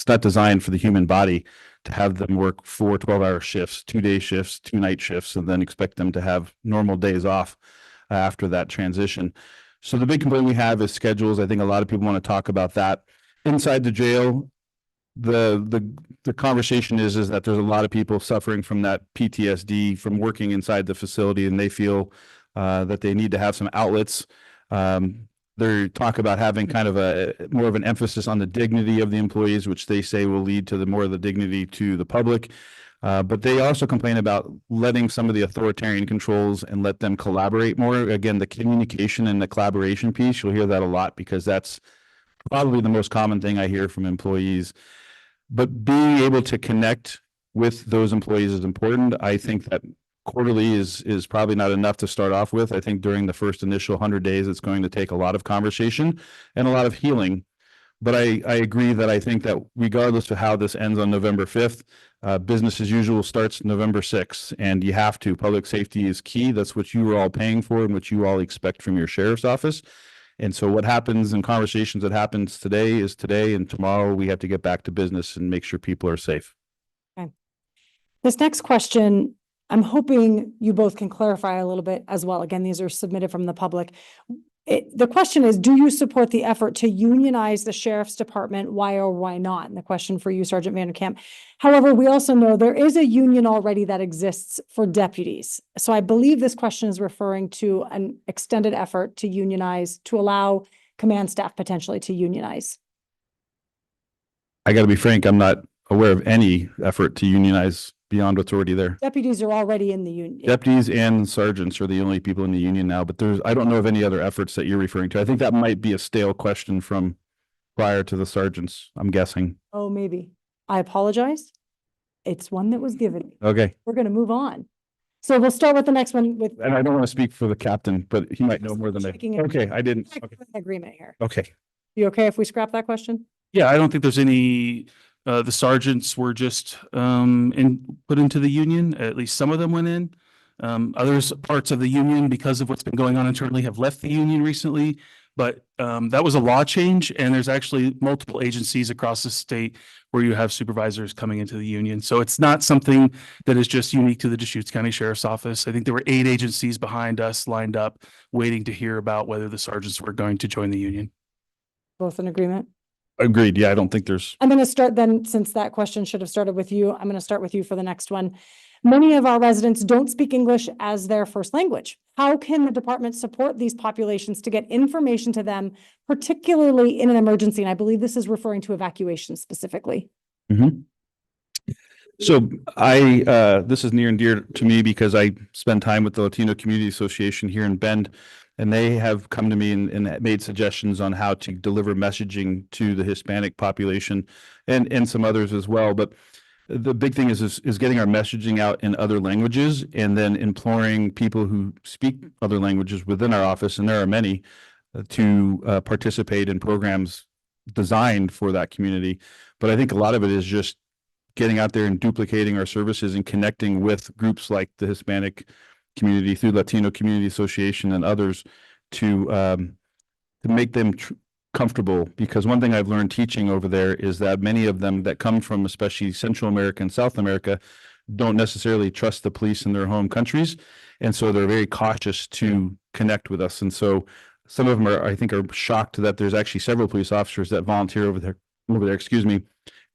not designed for the human body to have them work 4 12-hour shifts, 2-day shifts, 2 night shifts, and then expect them to have normal days off after that transition. So the big complaint we have is schedules. I think a lot of people want to talk about that. Inside the jail, the conversation is that there's a lot of people suffering from that PTSD from working inside the facility, and they feel that they need to have some outlets. They talk about having kind of more of an emphasis on the dignity of the employees, which they say will lead to more of the dignity to the public. But they also complain about letting some of the authoritarian controls and let them collaborate more. Again, the communication and the collaboration piece, you'll hear that a lot because that's probably the most common thing I hear from employees. But being able to connect with those employees is important. I think that quarterly is probably not enough to start off with. I think during the first initial 100 days, it's going to take a lot of conversation and a lot of healing. But I agree that I think that regardless of how this ends on November 5th, business as usual starts November 6th, and you have to. Public safety is key. That's what you are all paying for and what you all expect from your sheriff's office. And so what happens in conversations that happens today is today, and tomorrow we have to get back to business and make sure people are safe. Okay. This next question, I'm hoping you both can clarify a little bit as well. Again, these are submitted from the public. The question is, do you support the effort to unionize the sheriff's department? Why or why not? And the question for you, Sergeant Vanderkamp. However, we also know there is a union already that exists for deputies. So I believe this question is referring to an extended effort to unionize, to allow command staff potentially to unionize. I got to be frank, I'm not aware of any effort to unionize beyond what's already there. Deputies are already in the union. Deputies and sergeants are the only people in the union now, but I don't know of any other efforts that you're referring to. I think that might be a stale question from prior to the sergeants, I'm guessing. Oh, maybe. I apologize. It's one that was given me. Okay. We're going to move on. So we'll start with the next one with. And I don't want to speak for the captain, but he might know more than me. Okay, I didn't. Okay. Agreement here. Okay. You okay if we scrap that question? Yeah, I don't think there's any, the sergeants were just put into the union. At least some of them went in. Others parts of the union, because of what's been going on internally, have left the union recently. But that was a law change, and there's actually multiple agencies across the state where you have supervisors coming into the union. So it's not something that is just unique to the Deschutes County Sheriff's Office. I think there were 8 agencies behind us lined up, waiting to hear about whether the sergeants were going to join the union. Both in agreement? Agreed. Yeah, I don't think there's, I'm going to start then, since that question should have started with you, I'm going to start with you for the next one. Many of our residents don't speak English as their first language. How can the department support these populations to get information to them, particularly in an emergency? And I believe this is referring to evacuation specifically. so this is near and dear to me because I spend time with the Latino Community Association here in Bend, and they have come to me and made suggestions on how to deliver messaging to the Hispanic population and some others as well. But the big thing is getting our messaging out in other languages, and then imploring people who speak other languages within our office, and there are many, to participate in programs designed for that community. But I think a lot of it is just getting out there and duplicating our services and connecting with groups like the Hispanic community through Latino Community Association and others to make them comfortable. Because one thing I've learned teaching over there is that many of them that come from especially Central America and South America don't necessarily trust the police in their home countries. And so they're very cautious to connect with us. And so some of them I think are shocked that there's actually several police officers that volunteer over there,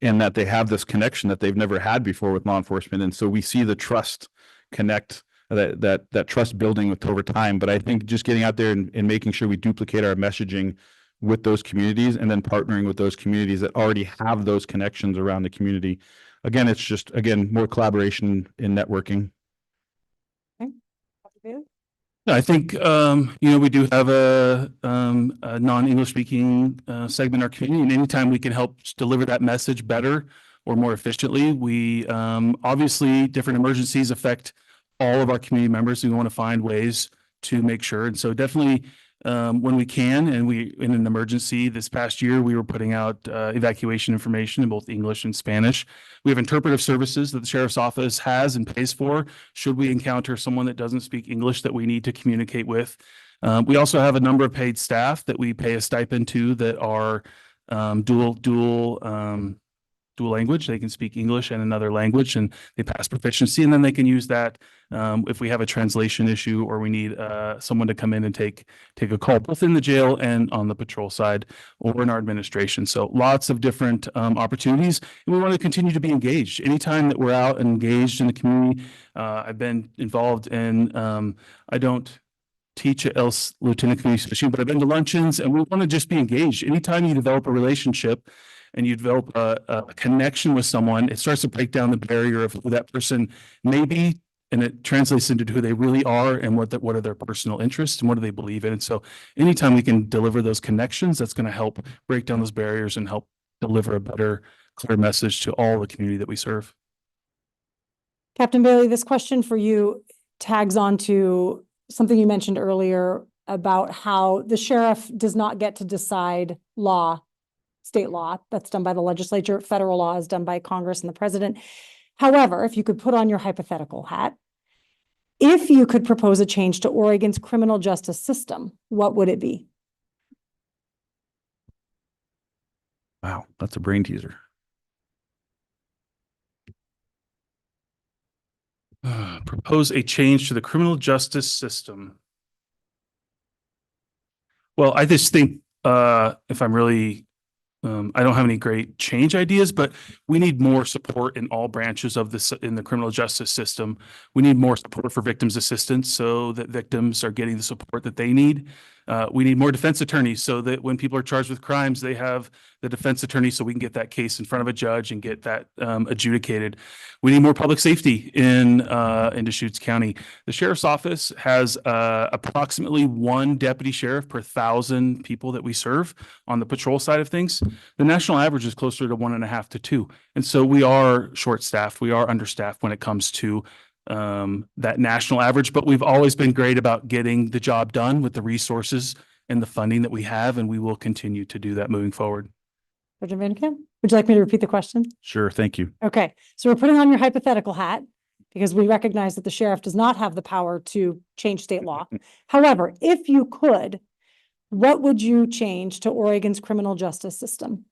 and that they have this connection that they've never had before with law enforcement. And so we see the trust connect, that trust building with over time. But I think just getting out there and making sure we duplicate our messaging with those communities, and then partnering with those communities that already have those connections around the community. Again, it's just, more collaboration in networking. I think, we do have a non-English speaking segment in our community, and anytime we can help deliver that message better or more efficiently, we obviously different emergencies affect all of our community members. We want to find ways to make sure. And so definitely when we can, and in an emergency this past year, we were putting out evacuation information in both English and Spanish. We have interpretive services that the sheriff's office has and pays for should we encounter someone that doesn't speak English that we need to communicate with. We also have a number of paid staff that we pay a stipend to that are dual language. They can speak English and another language, and they pass proficiency, and then they can use that if we have a translation issue or we need someone to come in and take a call, both in the jail and on the patrol side or in our administration. So lots of different opportunities, and we want to continue to be engaged. Anytime that we're out and engaged in the community, I've been involved in, I don't teach at else Lieutenant Community Association, but I've been to luncheons, and we want to just be engaged. Anytime you develop a relationship and you develop a connection with someone, it starts to break down the barrier of who that person may be, and it translates into who they really are and what are their personal interests and what do they believe in. And so anytime we can deliver those connections, that's going to help break down those barriers and help deliver a better, clear message to all the community that we serve. Captain Bailey, this question for you tags on to something you mentioned earlier about how the sheriff does not get to decide state law. That's done by the legislature. Federal law is done by Congress and the president. However, if you could put on your hypothetical hat, if you could propose a change to Oregon's criminal justice system, what would it be? Wow, that's a brain teaser. Propose a change to the criminal justice system. Well, I just think if I'm really I don't have any great change ideas, but we need more support in all branches of this in the criminal justice system. We need more support for victims assistance so that victims are getting the support that they need. We need more defense attorneys so that when people are charged with crimes, they have the defense attorney so we can get that case in front of a judge and get that adjudicated. We need more public safety in Deschutes County. The sheriff's office has approximately 1 deputy sheriff per 1,000 people that we serve on the patrol side of things. The national average is closer to 1.5 to 2. And so we are short-staffed. We are understaffed when it comes to that national average, but we've always been great about getting the job done with the resources and the funding that we have, and we will continue to do that moving forward. Sergeant Van Camp, would you like me to repeat the question? Sure, thank you. Okay, so we're putting on your hypothetical hat because we recognize that the sheriff does not have the power to change state law. However, if you could, what would you change to Oregon's criminal justice system?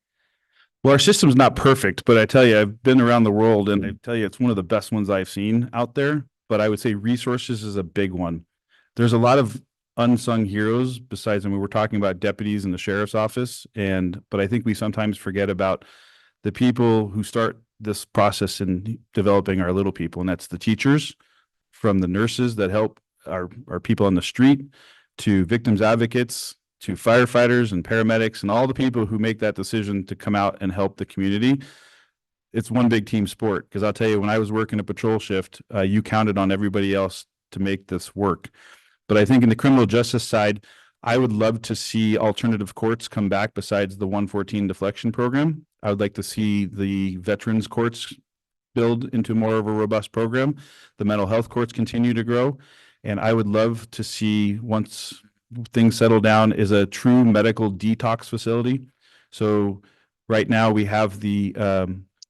Well, our system's not perfect, but I tell you, I've been around the world and I tell you, it's one of the best ones I've seen out there. But I would say resources is a big one. There's a lot of unsung heroes besides, I mean, we're talking about deputies in the sheriff's office. But I think we sometimes forget about the people who start this process in developing our little people, and that's the teachers, from the nurses that help our people on the street, to victims advocates, to firefighters and paramedics, and all the people who make that decision to come out and help the community. It's one big team sport. Because I'll tell you, when I was working a patrol shift, you counted on everybody else to make this work. But I think in the criminal justice side, I would love to see alternative courts come back besides the 114 deflection program. I would like to see the veterans courts build into more of a robust program. The mental health courts continue to grow. And I would love to see, once things settle down, is a true medical detox facility. So right now we have the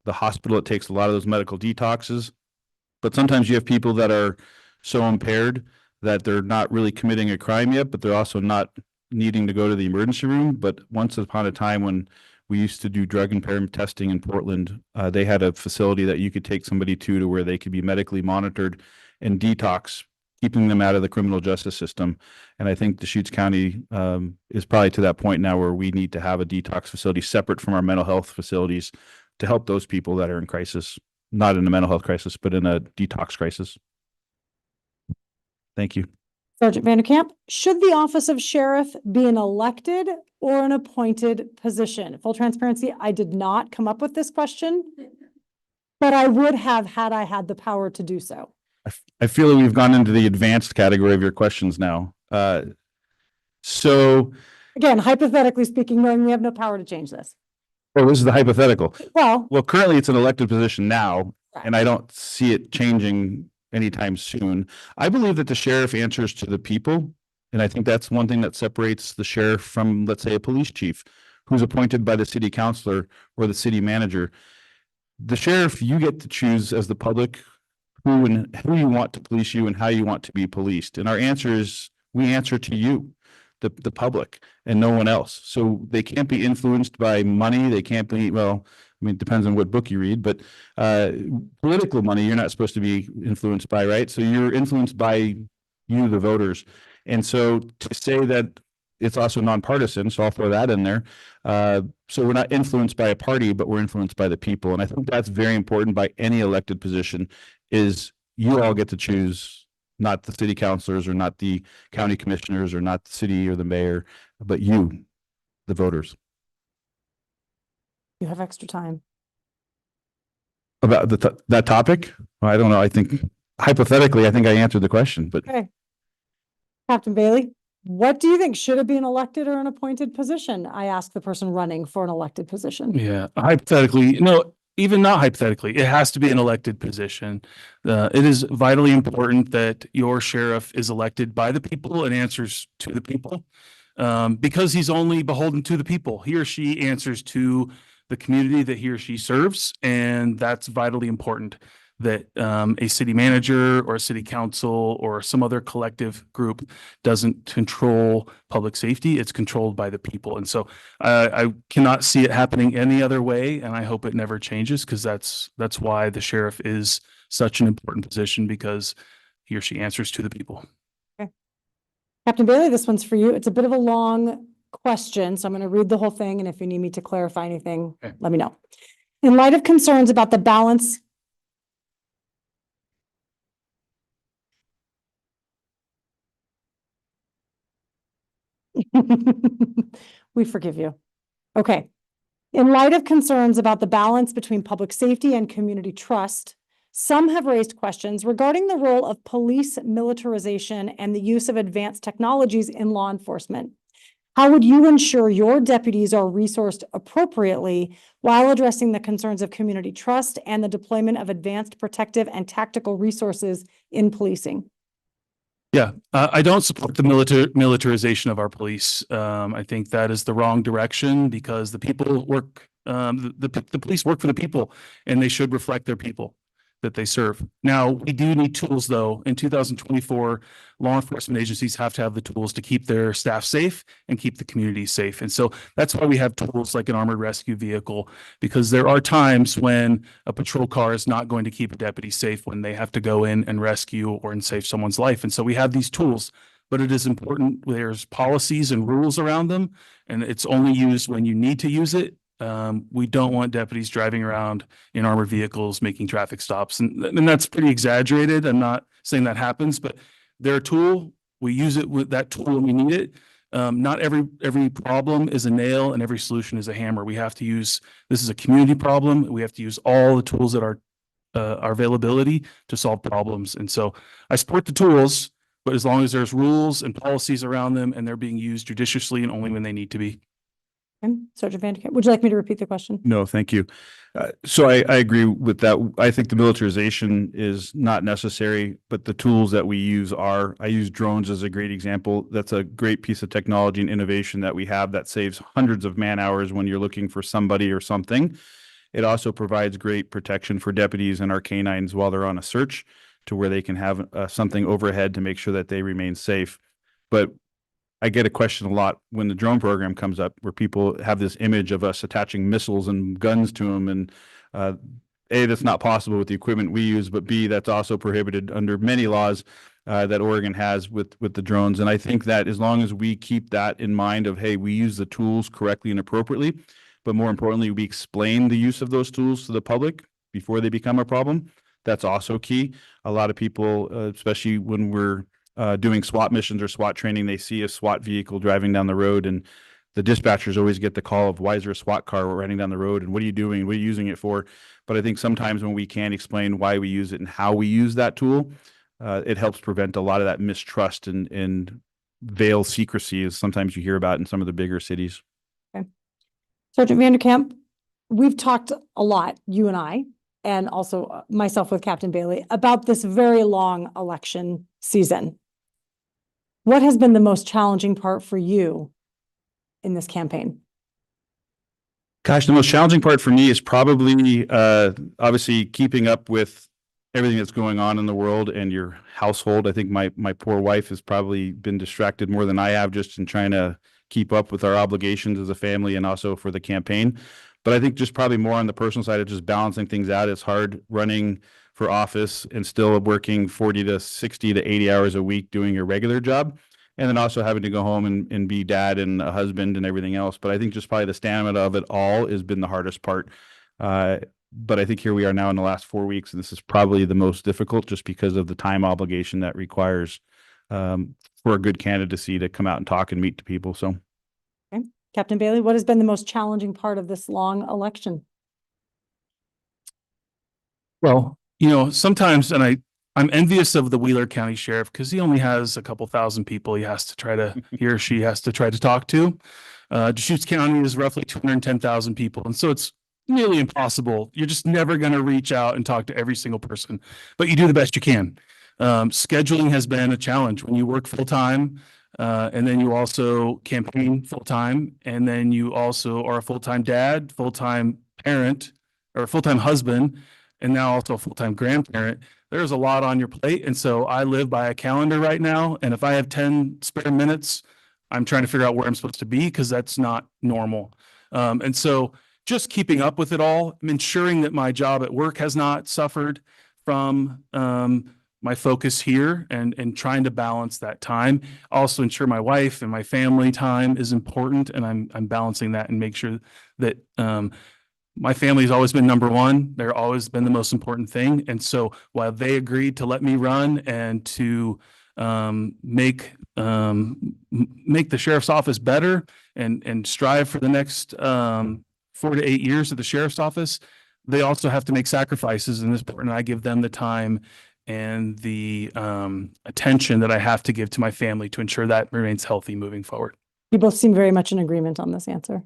hospital that takes a lot of those medical detoxes, but sometimes you have people that are so impaired that they're not really committing a crime yet, but they're also not needing to go to the emergency room. But once upon a time, when we used to do drug impairment testing in Portland, they had a facility that you could take somebody to where they could be medically monitored and detox, keeping them out of the criminal justice system. And I think Deschutes County is probably to that point now where we need to have a detox facility separate from our mental health facilities to help those people that are in crisis, not in a mental health crisis, but in a detox crisis. Thank you. Sergeant Vanderkamp, should the office of sheriff be an elected or an appointed position? Full transparency, I did not come up with this question, but I would have had I had the power to do so. I feel that we've gone into the advanced category of your questions now. So, Again, hypothetically speaking, knowing we have no power to change this. well, this is the hypothetical. Well, Well, currently it's an elected position now, Right. and I don't see it changing anytime soon. I believe that the sheriff answers to the people, and I think that's one thing that separates the sheriff from, let's say, a police chief who's appointed by the city councilor or the city manager. The sheriff, you get to choose as the public who you want to police you and how you want to be policed. And our answer is, we answer to you, the public, and no one else. So they can't be influenced by money. They can't be, well, I mean, it depends on what book you read, but political money, you're not supposed to be influenced by, right? So you're influenced by you, the voters. And so to say that it's also nonpartisan, so I'll throw that in there. So we're not influenced by a party, but we're influenced by the people. And I think that's very important by any elected position, is you all get to choose, not the city councilors or not the county commissioners or not the city or the mayor, but you, the voters. you have extra time. About that topic? Well, I don't know. I think hypothetically, I think I answered the question, but Okay. Captain Bailey, what do you think? Should it be an elected or an appointed position? I asked the person running for an elected position. Yeah, hypothetically, no, even not hypothetically, it has to be an elected position. It is vitally important that your sheriff is elected by the people and answers to the people. Because he's only beholden to the people. He or she answers to the community that he or she serves, and that's vitally important, that a city manager or a city council or some other collective group doesn't control public safety. It's controlled by the people. And so I cannot see it happening any other way, and I hope it never changes, because that's why the sheriff is such an important position, because he or she answers to the people. Captain Bailey, this one's for you. It's a bit of a long question, so I'm going to read the whole thing, and if you need me to clarify anything, Okay. let me know. In light of concerns about the balance we forgive you. Okay. In light of concerns about the balance between public safety and community trust, some have raised questions regarding the role of police militarization and the use of advanced technologies in law enforcement. How would you ensure your deputies are resourced appropriately while addressing the concerns of community trust and the deployment of advanced protective and tactical resources in policing? Yeah, I don't support the militarization of our police. I think that is the wrong direction, because the people work, the police work for the people, and they should reflect their people. that they serve. Now, we do need tools, though. In 2024, law enforcement agencies have to have the tools to keep their staff safe and keep the community safe. And so that's why we have tools like an armored rescue vehicle, because there are times when a patrol car is not going to keep a deputy safe when they have to go in and rescue or and save someone's life. And so we have these tools, but it is important. There's policies and rules around them, and it's only used when you need to use it. We don't want deputies driving around in armored vehicles, making traffic stops. And that's pretty exaggerated. I'm not saying that happens, but they're a tool. We use it with that tool when we need it. Not every problem is a nail and every solution is a hammer. We have to use, this is a community problem. We have to use all the tools that are our availability to solve problems. And so I support the tools, but as long as there's rules and policies around them and they're being used judiciously and only when they need to be. Okay. Sergeant Vanderkamp, would you like me to repeat the question? No, thank you. So I agree with that. I think the militarization is not necessary, but the tools that we use are. I use drones as a great example. That's a great piece of technology and innovation that we have that saves hundreds of man hours when you're looking for somebody or something. It also provides great protection for deputies and our canines while they're on a search, to where they can have something overhead to make sure that they remain safe. But I get a question a lot when the drone program comes up, where people have this image of us attaching missiles and guns to them. And A, that's not possible with the equipment we use, but B, that's also prohibited under many laws that Oregon has with the drones. And I think that as long as we keep that in mind of, hey, we use the tools correctly and appropriately, but more importantly, we explain the use of those tools to the public before they become a problem. That's also key. A lot of people, especially when we're doing SWAT missions or SWAT training, they see a SWAT vehicle driving down the road, and the dispatchers always get the call of, why is there a SWAT car running down the road? And what are you doing? What are you using it for? But I think sometimes when we can explain why we use it and how we use that tool, it helps prevent a lot of that mistrust and veil secrecy, as sometimes you hear about in some of the bigger cities. Okay. Sergeant Vanderkamp, we've talked a lot, you and I, and also myself with Captain Bailey, about this very long election season. What has been the most challenging part for you in this campaign? Gosh, the most challenging part for me is probably obviously keeping up with everything that's going on in the world and your household. I think my poor wife has probably been distracted more than I have, just in trying to keep up with our obligations as a family and also for the campaign. But I think just probably more on the personal side of just balancing things out. It's hard running for office and still working 40 to 60 to 80 hours a week doing your regular job. And then also having to go home and be dad and a husband and everything else. But I think just probably the stamina of it all has been the hardest part. But I think here we are now in the last 4 weeks, and this is probably the most difficult, just because of the time obligation that requires for a good candidacy to come out and talk and meet to people. So, Okay. Captain Bailey, what has been the most challenging part of this long election? Well, sometimes, and I'm envious of the Wheeler County Sheriff, because he only has a couple thousand people he or she has to try to talk to. Deschutes County is roughly 210,000 people. And so it's nearly impossible. You're just never going to reach out and talk to every single person, but you do the best you can. Scheduling has been a challenge when you work full time, and then you also campaign full time, and then you also are a full-time dad, full-time parent, or a full-time husband, and now also a full-time grandparent. There's a lot on your plate. And so I live by a calendar right now. And if I have 10 spare minutes, I'm trying to figure out where I'm supposed to be, because that's not normal. And so just keeping up with it all, ensuring that my job at work has not suffered from my focus here, and trying to balance that time. Also ensure my wife and my family time is important, and I'm balancing that and make sure that my family's always been number one. They're always been the most important thing. And so while they agreed to let me run and to make the sheriff's office better and strive for the next 4 to 8 years of the sheriff's office, they also have to make sacrifices in this part. And I give them the time and the attention that I have to give to my family to ensure that remains healthy moving forward. You both seem very much in agreement on this answer.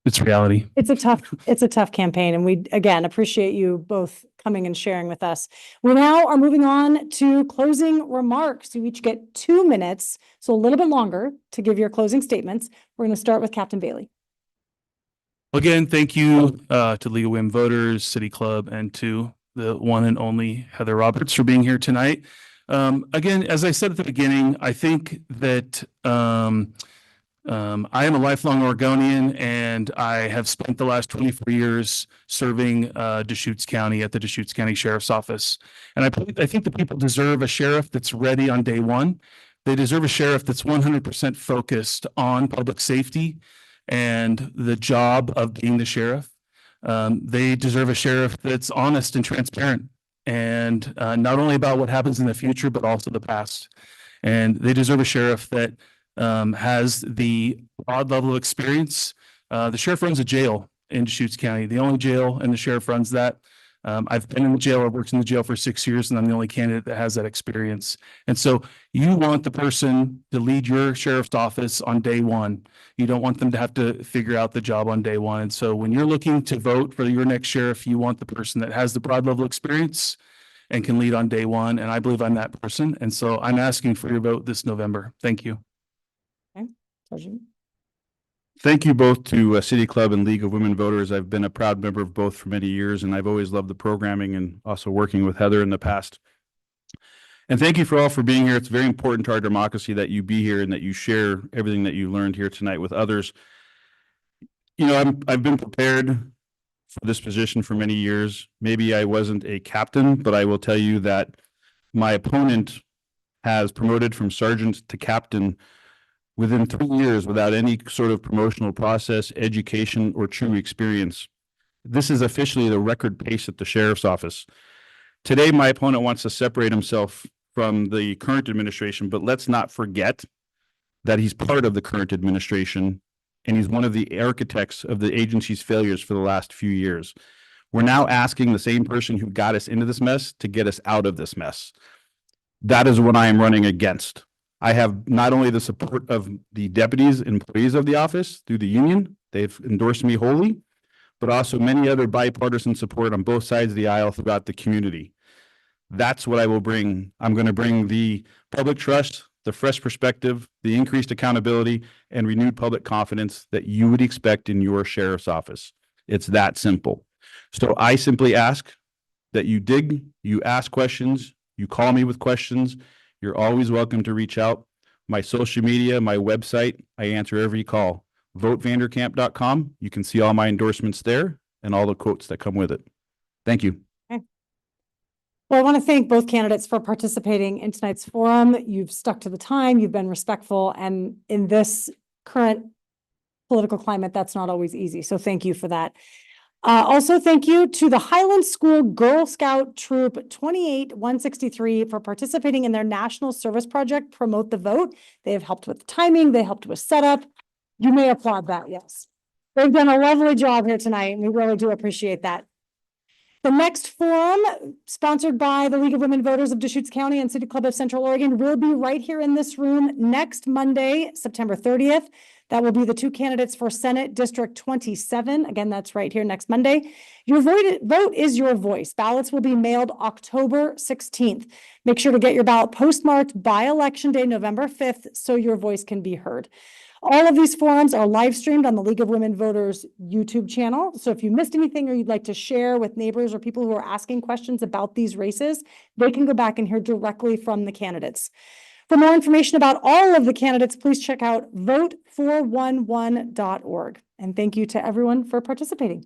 It's reality. It's a tough campaign. And we, again, appreciate you both coming and sharing with us. We now are moving on to closing remarks. You each get 2 minutes, so a little bit longer, to give your closing statements. We're going to start with Captain Bailey. Again, thank you to League of Women Voters, City Club, and to the one and only Heather Roberts for being here tonight. Again, as I said at the beginning, I think that I am a lifelong Oregonian, and I have spent the last 24 years serving Deschutes County at the Deschutes County Sheriff's Office. And I think the people deserve a sheriff that's ready on day one. They deserve a sheriff that's 100% focused on public safety and the job of being the sheriff. They deserve a sheriff that's honest and transparent, and not only about what happens in the future, but also the past. And they deserve a sheriff that has the broad level of experience. The sheriff runs a jail in Deschutes County, the only jail, and the sheriff runs that. I've been in the jail, I've worked in the jail for 6 years, and I'm the only candidate that has that experience. And so you want the person to lead your sheriff's office on day one. You don't want them to have to figure out the job on day one. And so when you're looking to vote for your next sheriff, you want the person that has the broad level experience and can lead on day one. And I believe I'm that person. And so I'm asking for your vote this November. Thank you. Sergeant. Thank you both to City Club and League of Women Voters. I've been a proud member of both for many years, and I've always loved the programming and also working with Heather in the past. And thank you for all for being here. It's very important to our democracy that you be here and that you share everything that you learned here tonight with others. You know, I've been prepared for this position for many years. Maybe I wasn't a captain, but I will tell you that my opponent has promoted from sergeant to captain within 3 years without any sort of promotional process, education, or true experience. This is officially the record pace at the sheriff's office. Today, my opponent wants to separate himself from the current administration, but let's not forget that he's part of the current administration, and he's one of the architects of the agency's failures for the last few years. We're now asking the same person who got us into this mess to get us out of this mess. That is what I am running against. I have not only the support of the deputies, employees of the office through the union, they've endorsed me wholly, but also many other bipartisan support on both sides of the aisle throughout the community. That's what I will bring. I'm going to bring the public trust, the fresh perspective, the increased accountability, and renewed public confidence that you would expect in your sheriff's office. It's that simple. So I simply ask that you dig, you ask questions, you call me with questions. You're always welcome to reach out. My social media, my website, I answer every call. VoteVanderkamp.com. You can see all my endorsements there and all the quotes that come with it. Thank you. Okay. Well, I want to thank both candidates for participating in tonight's forum. You've stuck to the time, you've been respectful, and in this current political climate, that's not always easy. So thank you for that. Also, thank you to the Highland School Girl Scout Troop 28163 for participating in their national service project, Promote the Vote. They have helped with timing, they helped with setup. You may applaud that, yes. They've done a lovely job here tonight, and we really do appreciate that. The next forum, sponsored by the League of Women Voters of Deschutes County and City Club of Central Oregon, will be right here in this room next Monday, September 30th. That will be the two candidates for Senate District 27. Again, that's right here next Monday. Your vote is your voice. Ballots will be mailed October 16th. Make sure to get your ballot postmarked by Election Day, November 5th, so your voice can be heard. All of these forums are live streamed on the League of Women Voters YouTube channel. So if you missed anything or you'd like to share with neighbors or people who are asking questions about these races, they can go back and hear directly from the candidates. For more information about all of the candidates, please check out vote411.org. And thank you to everyone for participating.